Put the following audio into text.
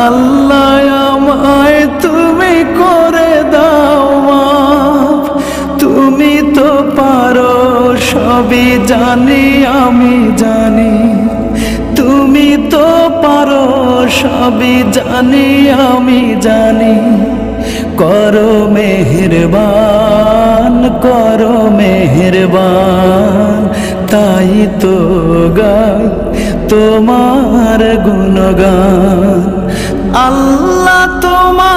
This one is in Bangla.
আল্লাহ আমায় তুমি করে দাও মাফ, তুমি তো পারো সবই জানি আমি জানি, তুমি তো পারো সবই জানি আমি জানি। করো মেহেরবান, করো মেহেরবান, তাই তো গাই তোমার গুণগান। আল্লাহ তোমার